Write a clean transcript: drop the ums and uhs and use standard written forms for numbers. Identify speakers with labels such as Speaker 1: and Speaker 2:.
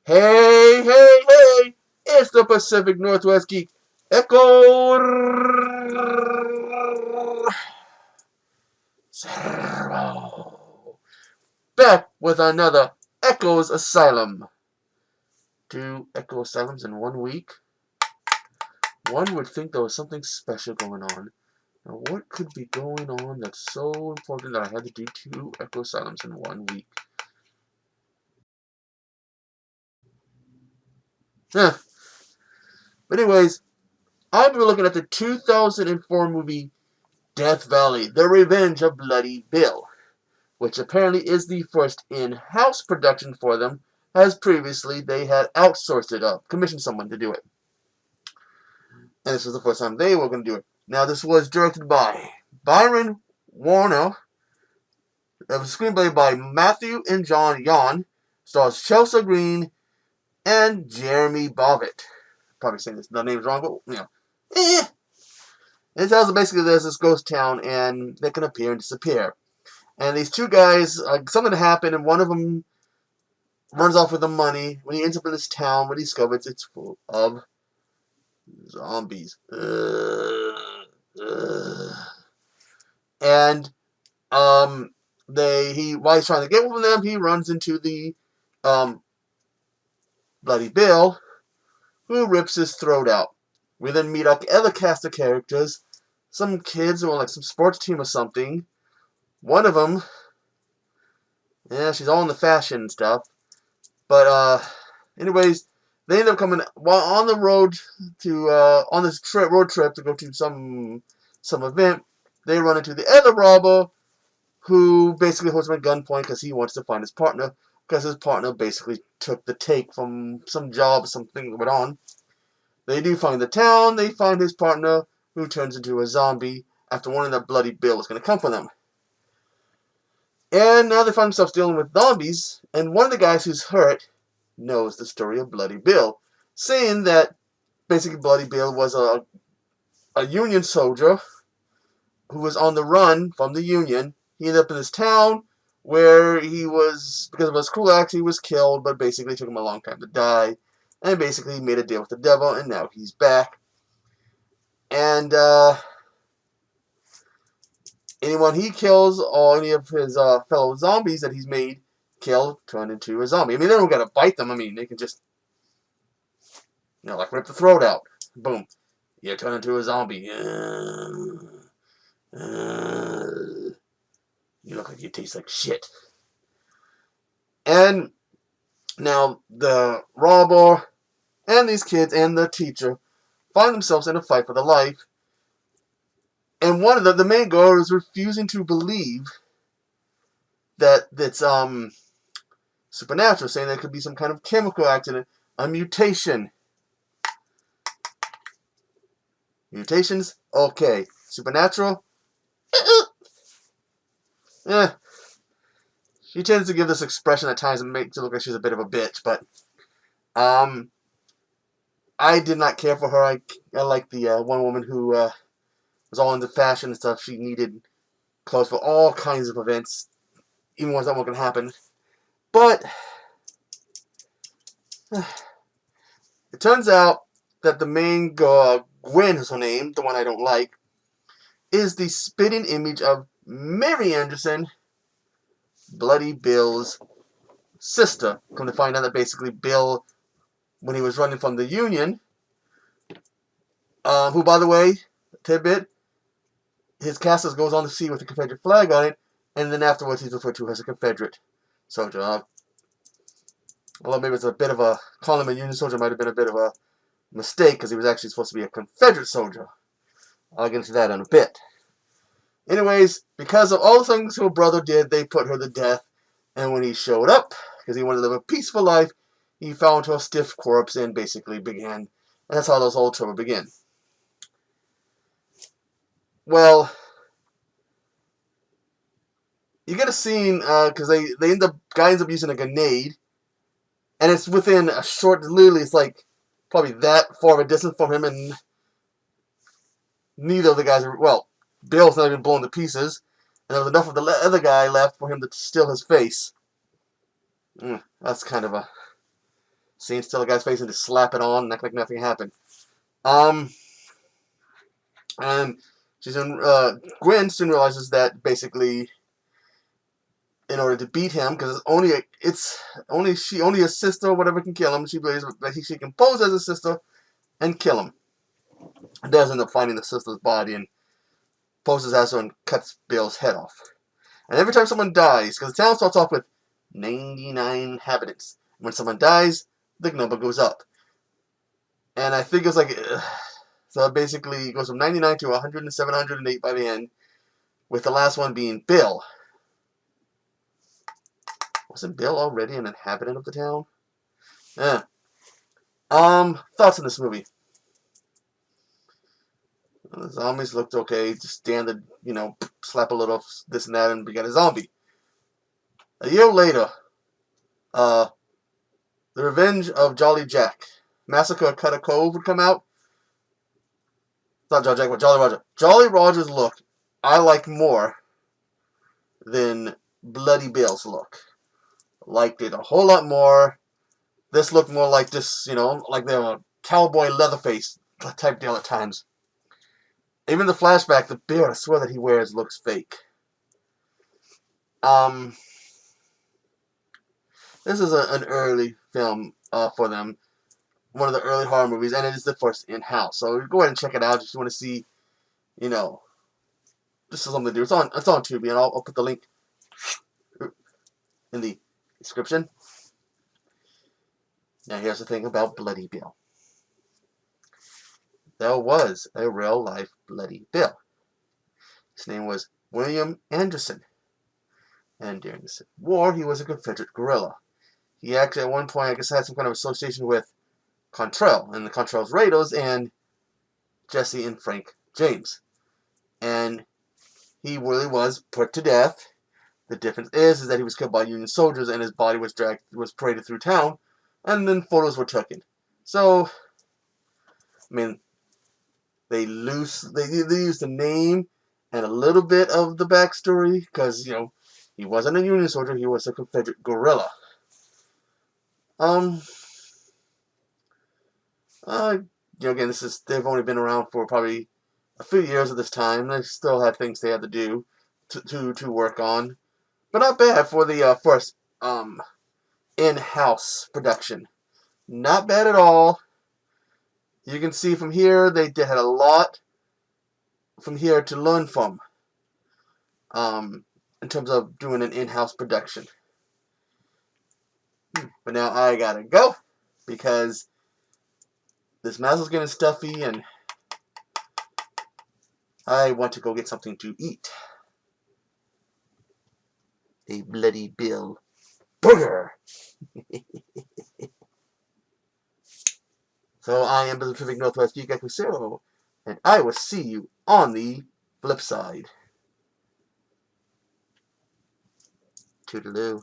Speaker 1: Hey, hey, hey! It's the Pacific Northwest Geek Echo Zero. Back with another Echoes Asylum. 2 Echo Asylums in 1 week. One would think there was something special going on. Now, what could be going on that's so important that I had to do 2 Echo Asylums in 1 week? Huh. But anyways, I've been looking at the 2004 movie Death Valley, The Revenge of Bloody Bill, which apparently is the first in-house production for them, as previously they had outsourced it up, commissioned someone to do it. And this was the first time they were going to do it. Now, this was directed by Byron Warner. It was a screenplay by Matthew and John Yon. Stars Chelsea Green and Jeremy Bobbitt. Probably saying the name's wrong, but, It tells them basically there's this ghost town, and they can appear and disappear. And these two guys, something happened, and one of them runs off with the money. When he ends up in this town, what he discovers it's full of zombies. And while he's trying to get with them, he runs into the Bloody Bill, who rips his throat out. We then meet up other cast of characters, some kids who are like some sports team or something. One of them, she's all in the fashion and stuff. But anyways, they end up coming while on the road to on this road trip to go to some event. They run into the other robber, who basically holds them at gunpoint because he wants to find his partner, because his partner basically took the take from some job or something that went on. They do find the town. They find his partner, who turns into a zombie after warning that Bloody Bill is going to come for them. And now they find themselves dealing with zombies, and one of the guys who's hurt knows the story of Bloody Bill, saying that basically Bloody Bill was a Union soldier who was on the run from the Union. He ended up in this town where he was, because of his cruel acts, he was killed, but basically it took him a long time to die, and basically he made a deal with the devil, and now he's back. And anyone he kills, or any of his fellow zombies that he's made kill, turn into a zombie. I mean, they don't gotta bite them. I mean, they can just, like rip the throat out. Boom. You turn into a zombie. You look like you taste like shit. And now the robber and these kids and the teacher find themselves in a fight for their life. And one of the main girl is refusing to believe that it's supernatural, saying there could be some kind of chemical accident, a mutation. Mutations? Okay. Supernatural? Yeah. She tends to give this expression at times and makes it look like she's a bit of a bitch, but I did not care for her. I like the one woman who was all into fashion and stuff. She needed clothes for all kinds of events, even ones that weren't going to happen. But it turns out that the main girl, Gwen is her name, the one I don't like, is the spitting image of Mary Anderson, Bloody Bill's sister. Come to find out that basically Bill, when he was running from the Union, who, by the way, tidbit, his castle goes on to sea with a Confederate flag on it, and then afterwards he's referred to as a Confederate soldier. Although maybe it's a bit of a, calling him a Union soldier might have been a bit of a mistake, because he was actually supposed to be a Confederate soldier. I'll get into that in a bit. Anyways, because of all the things her brother did, they put her to death. And when he showed up, because he wanted to live a peaceful life, he found her stiff corpse and basically began. And that's how this whole trouble began. Well, you get a scene, because guy ends up using a grenade. And it's within a short, literally, it's like probably that far of a distance from him, and neither of the guys are, well, Bill's not even blown to pieces, and there was enough of the other guy left for him to steal his face. That's kind of a Seeing still a guy's face and just slap it on and act like nothing happened. And she's in, Gwen soon realizes that basically, in order to beat him, because only his sister or whatever can kill him. She believes that she can pose as a sister and kill him. And does end up finding the sister's body and poses as her and cuts Bill's head off. And every time someone dies, because the town starts off with 99 inhabitants. When someone dies, the number goes up. And I think it's like, so it basically goes from 99 to 100 and 708 by the end, with the last one being Bill. Wasn't Bill already an inhabitant of the town? Yeah. Thoughts on this movie? The zombies looked okay, just standard, slap a little this and that and we got a zombie. A year later, The Revenge of Jolly Jack. Massacre at Cutter Cove would come out. Not Jolly Jack, but Jolly Roger. Jolly Roger's look I like more than Bloody Bill's look. Liked it a whole lot more. This looked more like this, like the cowboy Leatherface type deal at times. Even the flashback, the beard, I swear that he wears looks fake. This is an early film for them. One of the early horror movies, and it is the first in-house. So go ahead and check it out if you want to see, this is something to do. It's on Tubi, and I'll put the link in the description. Now here's the thing about Bloody Bill. There was a real-life Bloody Bill. His name was William Anderson. And during the Civil War, he was a Confederate guerrilla. He actually, at one point, I guess, had some kind of association with Cantrell and the Cantrell's Raiders and Jesse and Frank James. And he really was put to death. The difference is that he was killed by Union soldiers and his body was paraded through town, and then photos were taken. So, I mean, they used the name and a little bit of the backstory because, he wasn't a Union soldier, he was a Confederate guerrilla. Again, they've only been around for probably a few years at this time. They still had things they had to do to work on, but not bad for the first in-house production. Not bad at all. You can see from here they had a lot from here to learn from in terms of doing an in-house production. But now I gotta go because this mouth is getting stuffy and I want to go get something to eat. A Bloody Bill burger. So I am the Pacific Northwest Geek and I will see you on the flip side. Toodaloo.